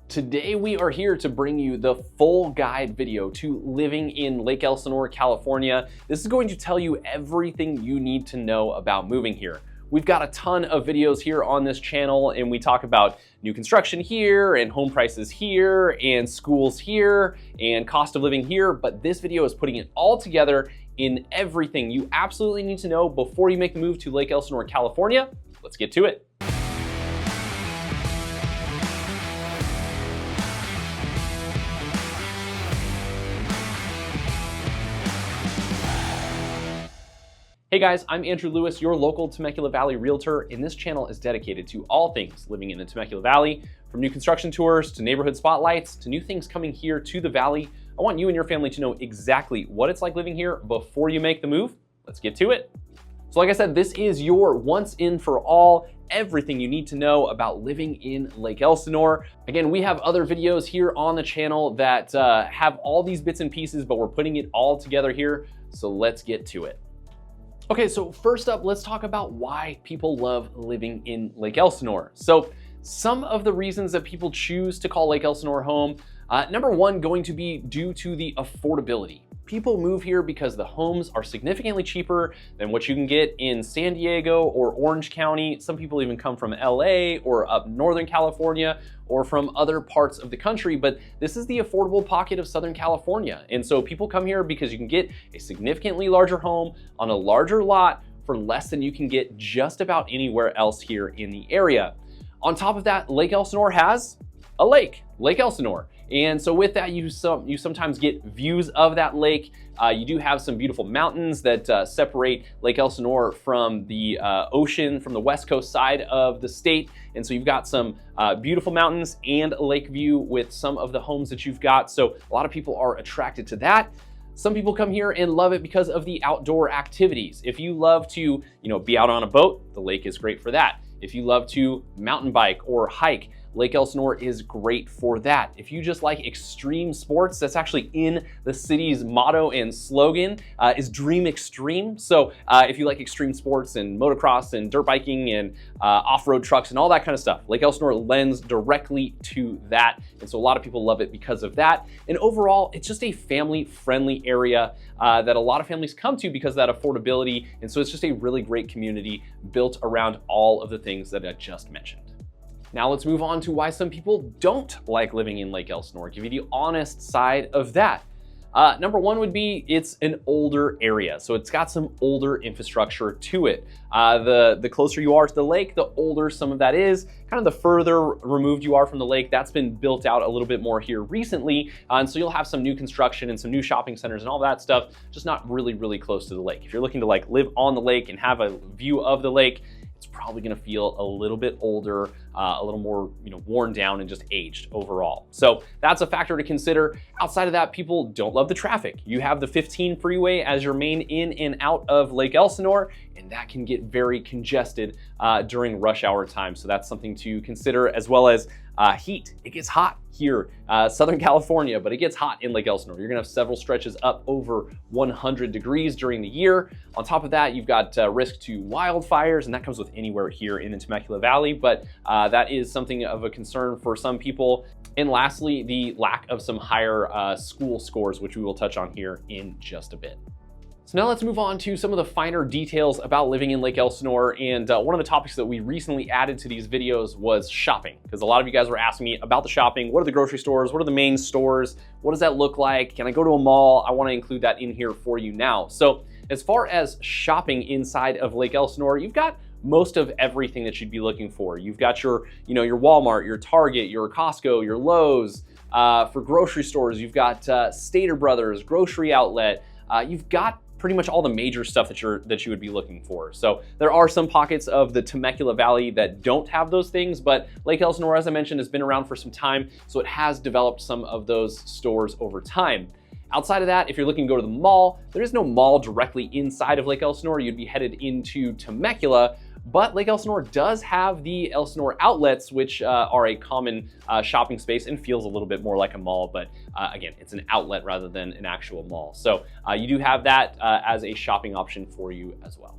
Today we are here to bring you the full guide video to living in Lake Elsinore, California. This is going to tell you everything you need to know about moving here. We've got a ton of videos here on this channel, and we talk about new construction here and home prices here and schools here and cost of living here, but this video is putting it all together in everything you absolutely need to know before you make the move to Lake Elsinore, California. Let's get to it. Hey guys, I'm Andrew Lewis, your local Temecula Valley realtor, and this channel is dedicated to all things living in the Temecula Valley, from new construction tours to neighborhood spotlights to new things coming here to the valley. I want you and your family to know exactly what it's like living here before you make the move. Let's get to it. So like I said, this is your once in for all, everything you need to know about living in Lake Elsinore. Again, we have other videos here on the channel that have all these bits and pieces, but we're putting it all together here. So let's get to it. Okay, so first up, let's talk about why people love living in Lake Elsinore. So some of the reasons that people choose to call Lake Elsinore home, number one, going to be due to the affordability. People move here because the homes are significantly cheaper than what you can get in San Diego or Orange County. Some people even come from LA or up Northern California or from other parts of the country, but this is the affordable pocket of Southern California. And so people come here because you can get a significantly larger home on a larger lot for less than you can get just about anywhere else here in the area. On top of that, Lake Elsinore has a lake, Lake Elsinore. And so with that, you sometimes get views of that lake. You do have some beautiful mountains that separate Lake Elsinore from the ocean, from the west coast side of the state. And so you've got some beautiful mountains and a lake view with some of the homes that you've got. So a lot of people are attracted to that. Some people come here and love it because of the outdoor activities. If you love to, be out on a boat, the lake is great for that. If you love to mountain bike or hike, Lake Elsinore is great for that. If you just like extreme sports, that's actually in the city's motto and slogan, is Dream Extreme. So if you like extreme sports and motocross and dirt biking and off-road trucks and all that kind of stuff, Lake Elsinore lends directly to that. And so a lot of people love it because of that. And overall, it's just a family-friendly area that a lot of families come to because of that affordability. And so it's just a really great community built around all of the things that I just mentioned. Now let's move on to why some people don't like living in Lake Elsinore. Give you the honest side of that. Number one would be it's an older area, so it's got some older infrastructure to it. The closer you are to the lake, the older some of that is. Kind of the further removed you are from the lake, that's been built out a little bit more here recently, and so you'll have some new construction and some new shopping centers and all that stuff, just not really close to the lake. If you're looking to live on the lake and have a view of the lake, it's probably gonna feel a little bit older, a little more worn down and just aged overall. So that's a factor to consider. Outside of that, people don't love the traffic. You have the 15 freeway as your main in and out of Lake Elsinore, and that can get very congested during rush hour time. So that's something to consider, as well as heat. It gets hot here, Southern California, but it gets hot in Lake Elsinore. You're gonna have several stretches up over 100 degrees during the year. On top of that, you've got risk to wildfires, and that comes with anywhere here in the Temecula Valley, but that is something of a concern for some people. And lastly, the lack of some higher school scores, which we will touch on here in just a bit. So now let's move on to some of the finer details about living in Lake Elsinore. And one of the topics that we recently added to these videos was shopping, because a lot of you guys were asking me about the shopping. What are the grocery stores? What are the main stores? What does that look like? Can I go to a mall? I want to include that in here for you now. So as far as shopping inside of Lake Elsinore, you've got most of everything that you'd be looking for. You've got your Walmart, your Target, your Costco, your Lowe's. For grocery stores, you've got Stater Brothers, Grocery Outlet. You've got pretty much all the major stuff that you would be looking for. So there are some pockets of the Temecula Valley that don't have those things, but Lake Elsinore, as I mentioned, has been around for some time, so it has developed some of those stores over time. Outside of that, if you're looking to go to the mall, there is no mall directly inside of Lake Elsinore. You'd be headed into Temecula, but Lake Elsinore does have the Elsinore outlets, which are a common shopping space and feels a little bit more like a mall, but again, it's an outlet rather than an actual mall. So you do have that as a shopping option for you as well.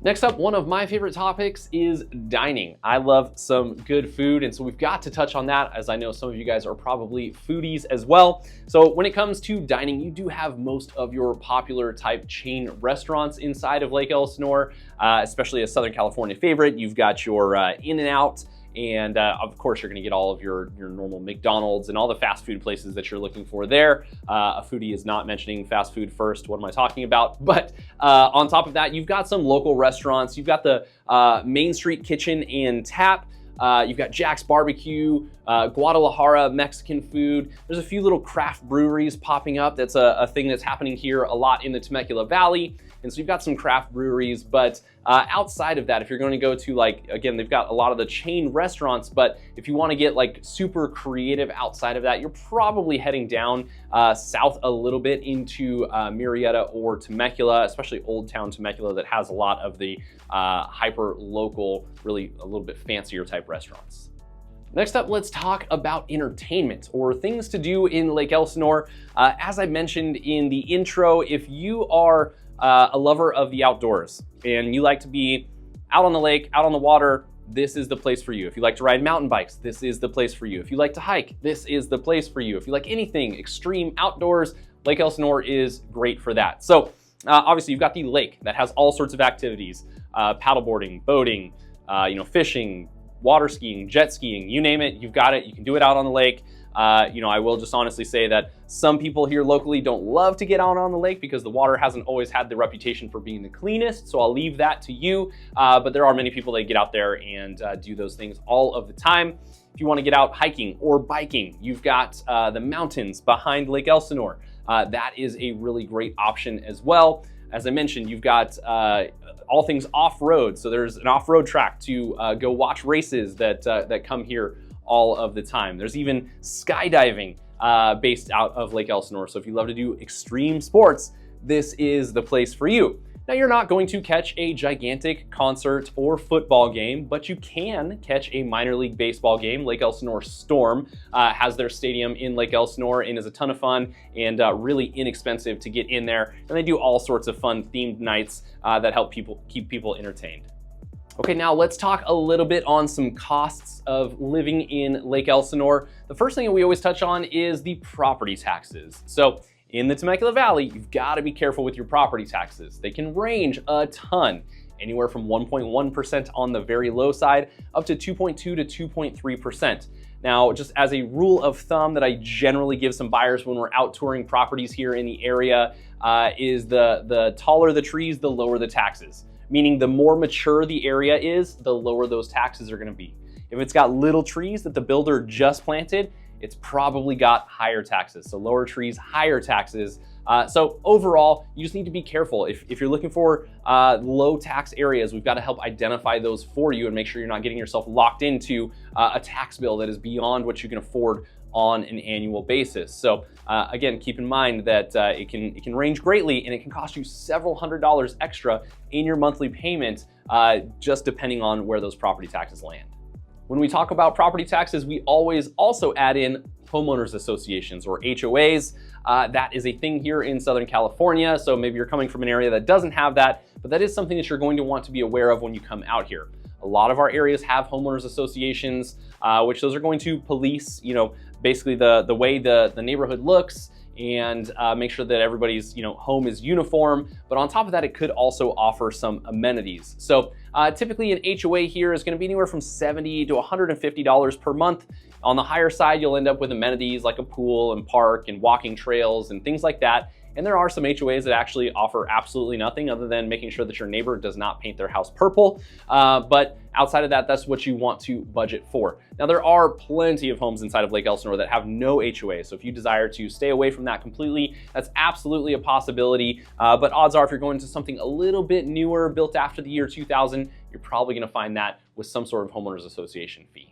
Next up, one of my favorite topics is dining. I love some good food, and so we've got to touch on that, as I know some of you guys are probably foodies as well. So when it comes to dining, you do have most of your popular type chain restaurants inside of Lake Elsinore, especially a Southern California favorite. You've got your In-N-Out, and of course, you're gonna get all of your normal McDonald's and all the fast food places that you're looking for there. A foodie is not mentioning fast food first. What am I talking about? But on top of that, you've got some local restaurants. You've got the Main Street Kitchen and Tap. You've got Jack's Barbecue, Guadalajara Mexican food. There's a few little craft breweries popping up. That's a thing that's happening here a lot in the Temecula Valley. And so you've got some craft breweries, but outside of that, if you're going to go to, like, again, they've got a lot of the chain restaurants, but if you want to get like super creative outside of that, you're probably heading down south a little bit into Murrieta or Temecula, especially Old Town Temecula, that has a lot of the hyper local, really a little bit fancier type restaurants. Next up, let's talk about entertainment or things to do in Lake Elsinore. As I mentioned in the intro, if you are a lover of the outdoors and you like to be out on the lake, out on the water, this is the place for you. If you like to ride mountain bikes, this is the place for you. If you like to hike, this is the place for you. If you like anything extreme outdoors, Lake Elsinore is great for that. So obviously you've got the lake that has all sorts of activities, paddleboarding, boating, fishing, water skiing, jet skiing, you name it, you've got it. You can do it out on the lake. I will just honestly say that some people here locally don't love to get out on the lake because the water hasn't always had the reputation for being the cleanest. So I'll leave that to you. But there are many people that get out there and do those things all of the time. If you want to get out hiking or biking, you've got the mountains behind Lake Elsinore. That is a really great option as well. As I mentioned, you've got all things off-road. So there's an off-road track to go watch races that come here all of the time. There's even skydiving based out of Lake Elsinore. So if you love to do extreme sports, this is the place for you. Now, you're not going to catch a gigantic concert or football game, but you can catch a minor league baseball game. Lake Elsinore Storm has their stadium in Lake Elsinore and is a ton of fun and really inexpensive to get in there. And they do all sorts of fun themed nights that help keep people entertained. Okay, now let's talk a little bit on some costs of living in Lake Elsinore. The first thing that we always touch on is the property taxes. So in the Temecula Valley, you've got to be careful with your property taxes. They can range a ton, anywhere from 1.1% on the very low side up to 2.2 to 2.3%. Now, just as a rule of thumb that I generally give some buyers when we're out touring properties here in the area is the taller the trees, the lower the taxes. Meaning the more mature the area is, the lower those taxes are gonna be. If it's got little trees that the builder just planted, it's probably got higher taxes. So lower trees, higher taxes. So overall, you just need to be careful. If you're looking for low tax areas, we've got to help identify those for you and make sure you're not getting yourself locked into a tax bill that is beyond what you can afford on an annual basis. So again, keep in mind that it can range greatly and it can cost you several $100s extra in your monthly payment just depending on where those property taxes land. When we talk about property taxes, we always also add in homeowners associations or HOAs. That is a thing here in Southern California. So maybe you're coming from an area that doesn't have that, but that is something that you're going to want to be aware of when you come out here. A lot of our areas have homeowners associations, which those are going to police, basically the way the neighborhood looks and make sure that everybody's home is uniform. But on top of that, it could also offer some amenities. So typically an HOA here is going to be anywhere from $70 to $150 per month. On the higher side, you'll end up with amenities like a pool and park and walking trails and things like that. And there are some HOAs that actually offer absolutely nothing other than making sure that your neighbor does not paint their house purple. But outside of that, that's what you want to budget for. Now, there are plenty of homes inside of Lake Elsinore that have no HOA. So if you desire to stay away from that completely, that's absolutely a possibility. But odds are if you're going to something a little bit newer, built after the year 2000, you're probably gonna find that with some sort of homeowners association fee.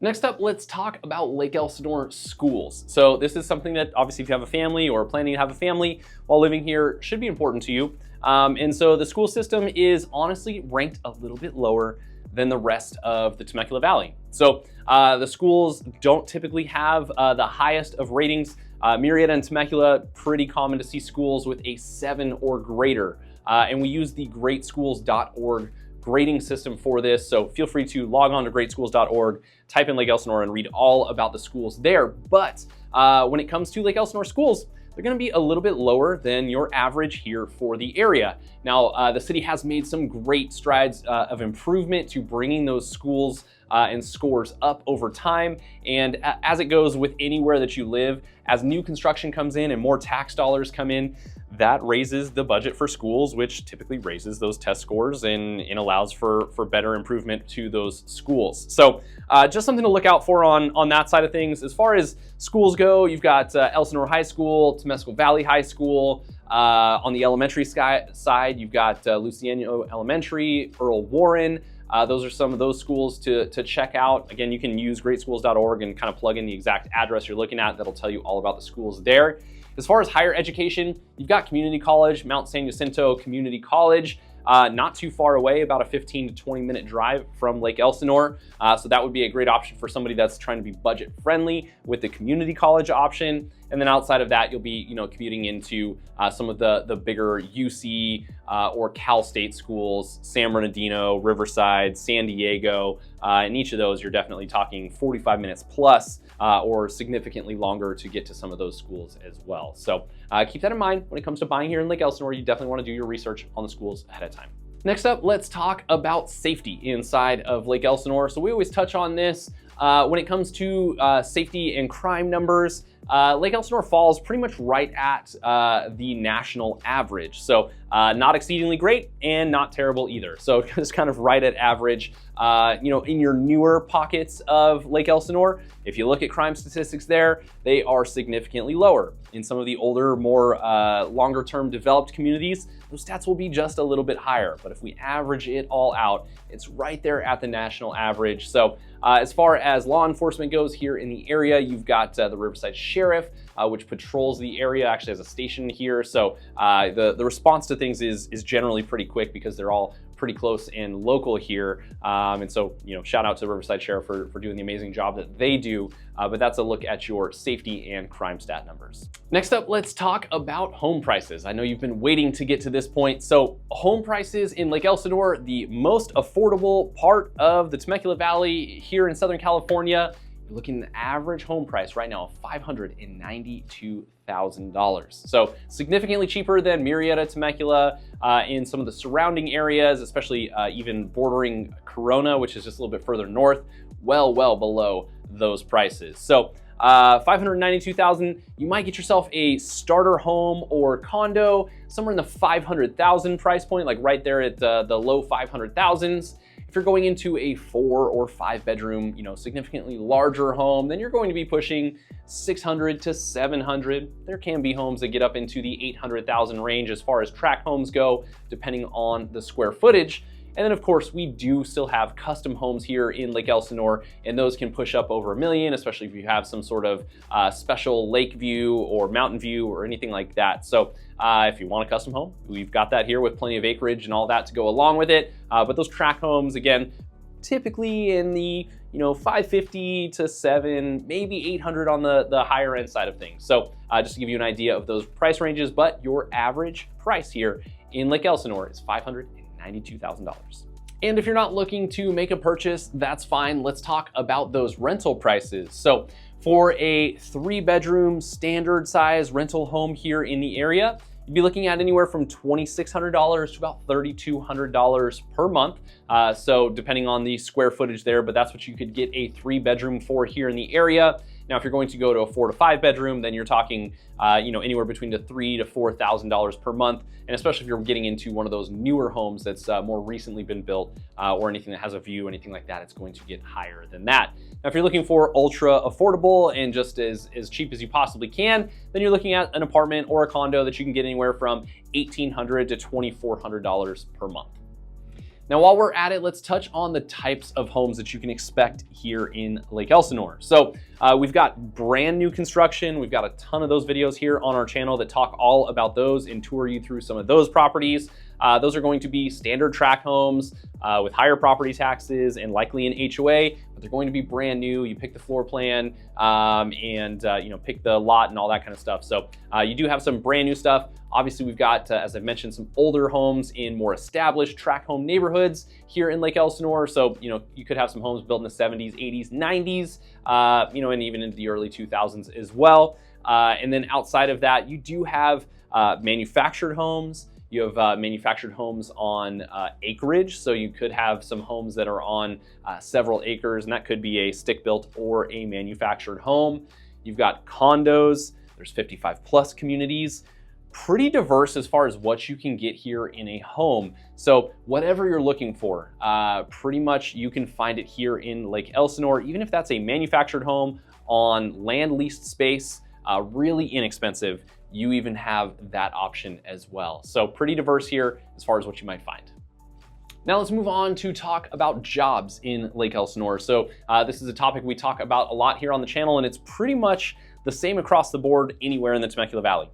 Next up, let's talk about Lake Elsinore schools. So this is something that obviously if you have a family or planning to have a family while living here should be important to you. And so the school system is honestly ranked a little bit lower than the rest of the Temecula Valley. So the schools don't typically have the highest of ratings. Murrieta and Temecula, pretty common to see schools with a 7 or greater and we use the greatschools.org grading system for this. So feel free to log on to greatschools.org, type in Lake Elsinore, and read all about the schools there. But when it comes to Lake Elsinore schools, they're going to be a little bit lower than your average here for the area. Now, the city has made some great strides of improvement to bringing those schools and scores up over time. And as it goes with anywhere that you live, as new construction comes in and more tax dollars come in, that raises the budget for schools, which typically raises those test scores and allows for better improvement to those schools. So just something to look out for on that side of things. As far as schools go, you've got Elsinore High School, Temecula Valley High School. On the elementary side, you've got Luciano Elementary, Earl Warren. Those are some of those schools to check out. Again, you can use greatschools.org and kind of plug in the exact address you're looking at. That'll tell you all about the schools there. As far as higher education, you've got Community College, Mount San Jacinto Community College, not too far away, about a 15 to 20 minute drive from Lake Elsinore. So that would be a great option for somebody that's trying to be budget friendly with the community college option. And then outside of that, you'll be commuting into some of the bigger UC or Cal State schools, San Bernardino, Riverside, San Diego. In each of those, you're definitely talking 45 minutes plus or significantly longer to get to some of those schools as well. So keep that in mind when it comes to buying here in Lake Elsinore. You definitely want to do your research on the schools ahead of time. Next up, let's talk about safety inside of Lake Elsinore. So we always touch on this when it comes to safety and crime numbers. Lake Elsinore falls pretty much right at the national average. So not exceedingly great and not terrible either. So just kind of right at average. In your newer pockets of Lake Elsinore, if you look at crime statistics there, they are significantly lower. In some of the older, more longer term developed communities, those stats will be just a little bit higher. But if we average it all out, it's right there at the national average. So as far as law enforcement goes here in the area, you've got the Riverside Sheriff, which patrols the area, actually has a station here. So the response to things is generally pretty quick because they're all pretty close and local here. And so, shout out to the Riverside Sheriff for doing the amazing job that they do. But that's a look at your safety and crime stat numbers. Next up, let's talk about home prices. I know you've been waiting to get to this point. So home prices in Lake Elsinore, the most affordable part of the Temecula Valley here in Southern California, you're looking at the average home price right now of $592,000. So significantly cheaper than Murrieta, Temecula, in some of the surrounding areas, especially even bordering Corona, which is just a little bit further north, well below those prices. So $592,000, you might get yourself a starter home or condo somewhere in the $500,000 price point, like right there at the low 500,000s. If you're going into a 4 or 5 bedroom, significantly larger home, then you're going to be pushing 600 to 700. There can be homes that get up into the 800,000 range as far as tract homes go, depending on the square footage. And then of course, we do still have custom homes here in Lake Elsinore, and those can push up over $1 million, especially if you have some sort of special lake view or mountain view or anything like that. So if you want a custom home, we've got that here with plenty of acreage and all that to go along with it. But those tract homes, again, typically in the 550 to 7, maybe 800 on the higher end side of things. So just to give you an idea of those price ranges, but your average price here in Lake Elsinore is $592,000. And if you're not looking to make a purchase, that's fine. Let's talk about those rental prices. So for a 3-bedroom standard size rental home here in the area, you'd be looking at anywhere from $2,600 to about $3,200 per month. So depending on the square footage there, but that's what you could get a 3-bedroom for here in the area. Now, if you're going to go to a 4 to 5 bedroom, then you're talking, anywhere between the $3,000 to $4,000 per month. And especially if you're getting into one of those newer homes that's more recently been built or anything that has a view, anything like that, it's going to get higher than that. Now, if you're looking for ultra affordable and just as cheap as you possibly can, then you're looking at an apartment or a condo that you can get anywhere from $1,800 to $2,400 per month. Now, while we're at it, let's touch on the types of homes that you can expect here in Lake Elsinore. So we've got brand new construction. We've got a ton of those videos here on our channel that talk all about those and tour you through some of those properties. those are going to be standard tract homes with higher property taxes and likely an HOA, but they're going to be brand new. You pick the floor plan and pick the lot and all that kind of stuff. So you do have some brand new stuff. Obviously, we've got, as I've mentioned, some older homes in more established tract home neighborhoods here in Lake Elsinore. So, you could have some homes built in the 70s, 80s, 90s, and even into the early 2000s as well. And then outside of that, you do have manufactured homes. You have manufactured homes on acreage. So you could have some homes that are on several acres, and that could be a stick-built or a manufactured home. You've got condos. There's 55+ communities. Pretty diverse as far as what you can get here in a home. So whatever you're looking for, pretty much you can find it here in Lake Elsinore, even if that's a manufactured home on land leased space, really inexpensive. You even have that option as well. So pretty diverse here as far as what you might find. Now let's move on to talk about jobs in Lake Elsinore. So this is a topic we talk about a lot here on the channel, and it's pretty much the same across the board anywhere in the Temecula Valley.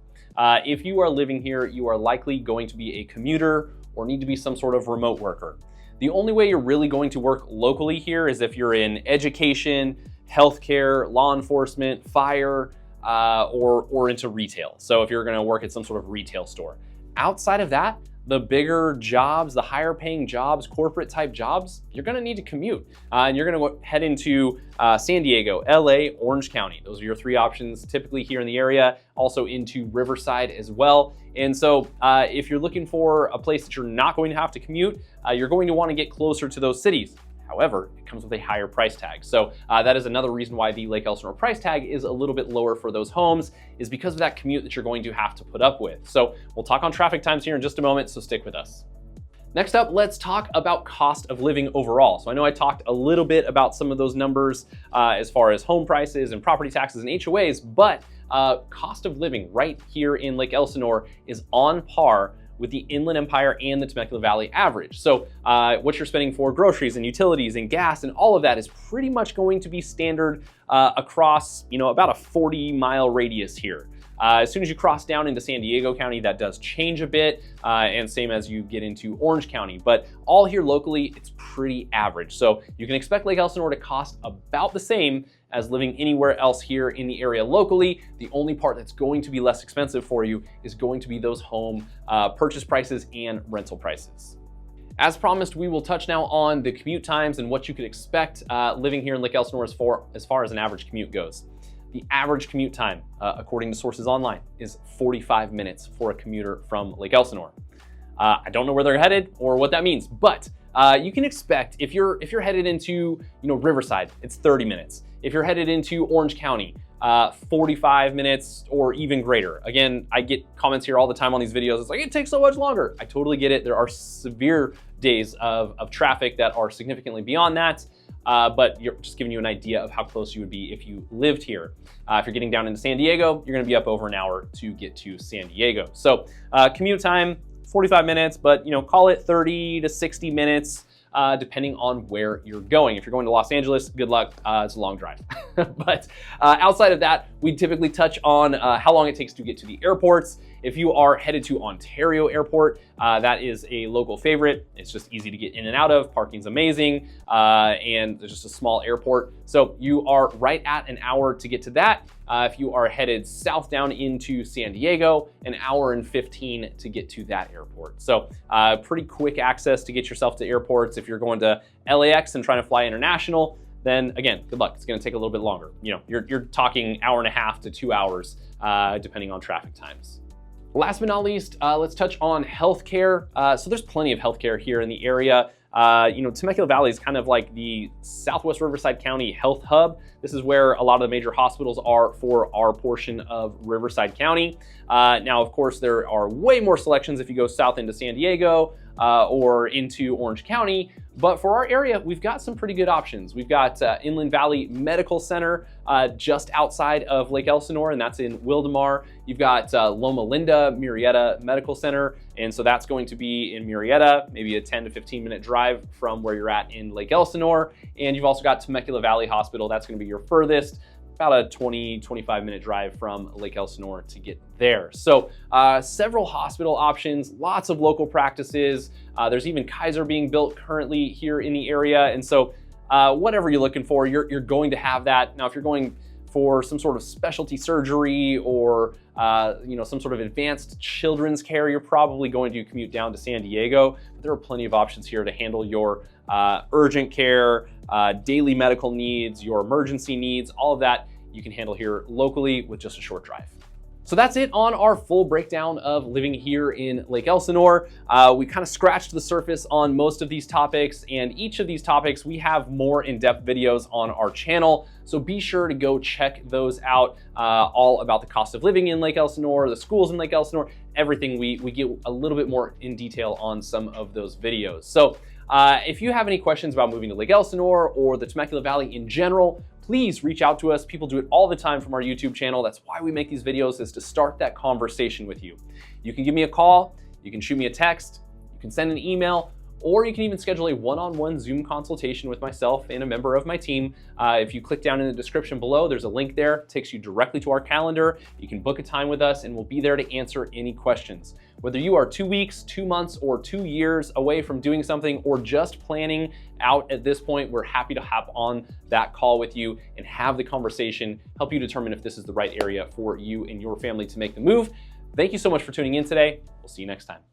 If you are living here, you are likely going to be a commuter or need to be some sort of remote worker. The only way you're really going to work locally here is if you're in education, healthcare, law enforcement, fire, or into retail. So if you're gonna work at some sort of retail store. Outside of that, the bigger jobs, the higher paying jobs, corporate type jobs, you're gonna need to commute. And you're gonna head into San Diego, LA, Orange County. Those are your three options typically here in the area, also into Riverside as well. And so if you're looking for a place that you're not going to have to commute, you're going to wanna get closer to those cities. However, it comes with a higher price tag. So that is another reason why the Lake Elsinore price tag is a little bit lower for those homes, is because of that commute that you're going to have to put up with. So we'll talk on traffic times here in just a moment, so stick with us. Next up, let's talk about cost of living overall. So I know I talked a little bit about some of those numbers as far as home prices and property taxes and HOAs, but cost of living right here in Lake Elsinore is on par with the Inland Empire and the Temecula Valley average. So what you're spending for groceries and utilities and gas and all of that is pretty much going to be standard across about a 40-mile radius here. As soon as you cross down into San Diego County, that does change a bit, and same as you get into Orange County. But all here locally, it's pretty average. So you can expect Lake Elsinore to cost about the same as living anywhere else here in the area locally. The only part that's going to be less expensive for you is going to be those home purchase prices and rental prices. As promised, we will touch now on the commute times and what you could expect living here in Lake Elsinore as far as an average commute goes. The average commute time, according to sources online, is 45 minutes for a commuter from Lake Elsinore. I don't know where they're headed or what that means, but you can expect if you're headed into Riverside, it's 30 minutes. If you're headed into Orange County, 45 minutes or even greater. Again, I get comments here all the time on these videos. It's like, it takes so much longer. I totally get it. There are severe days of traffic that are significantly beyond that. But you're just giving you an idea of how close you would be if you lived here. If you're getting down into San Diego, you're gonna be up over an hour to get to San Diego. So commute time, 45 minutes, but call it 30 to 60 minutes, depending on where you're going. If you're going to Los Angeles, good luck, it's a long drive. But outside of that, we typically touch on how long it takes to get to the airports. If you are headed to Ontario Airport, that is a local favorite. It's just easy to get in and out of. Parking's amazing, and there's just a small airport. So you are right at an hour to get to that. If you are headed south down into San Diego, an hour and 15 to get to that airport. So pretty quick access to get yourself to airports. If you're going to LAX and trying to fly international, then again, good luck. It's gonna take a little bit longer. You're talking hour and a half to 2 hours, depending on traffic times. Last but not least, let's touch on healthcare. So there's plenty of healthcare here in the area. Temecula Valley is kind of like the Southwest Riverside County health hub. This is where a lot of the major hospitals are for our portion of Riverside County. Now, of course, there are way more selections if you go south into San Diego or into Orange County. But for our area, we've got some pretty good options. We've got Inland Valley Medical Center just outside of Lake Elsinore, and that's in Wildomar. You've got Loma Linda Murrieta Medical Center, and so that's going to be in Murrieta, maybe a 10 to 15 minute drive from where you're at in Lake Elsinore. And you've also got Temecula Valley Hospital. That's going to be your furthest. about a 20-25 minute drive from Lake Elsinore to get there. So several hospital options, lots of local practices. There's even Kaiser being built currently here in the area. And so whatever you're looking for, you're going to have that. Now, if you're going for some sort of specialty surgery or some sort of advanced children's care, you're probably going to commute down to San Diego. But there are plenty of options here to handle your urgent care, daily medical needs, your emergency needs, all of that you can handle here locally with just a short drive. So that's it on our full breakdown of living here in Lake Elsinore. We kind of scratched the surface on most of these topics, and each of these topics we have more in-depth videos on our channel. So be sure to go check those out, all about the cost of living in Lake Elsinore, the schools in Lake Elsinore, everything. We get a little bit more in detail on some of those videos. So if you have any questions about moving to Lake Elsinore or the Temecula Valley in general, please reach out to us. People do it all the time from our YouTube channel. That's why we make these videos, is to start that conversation with you. You can give me a call, you can shoot me a text, you can send an email, or you can even schedule a one-on-one Zoom consultation with myself and a member of my team. If you click down in the description below, there's a link there, it takes you directly to our calendar. You can book a time with us and we'll be there to answer any questions. Whether you are 2 weeks, 2 months, or 2 years away from doing something, or just planning out at this point, we're happy to hop on that call with you and have the conversation, help you determine if this is the right area for you and your family to make the move. Thank you so much for tuning in today. We'll see you next time.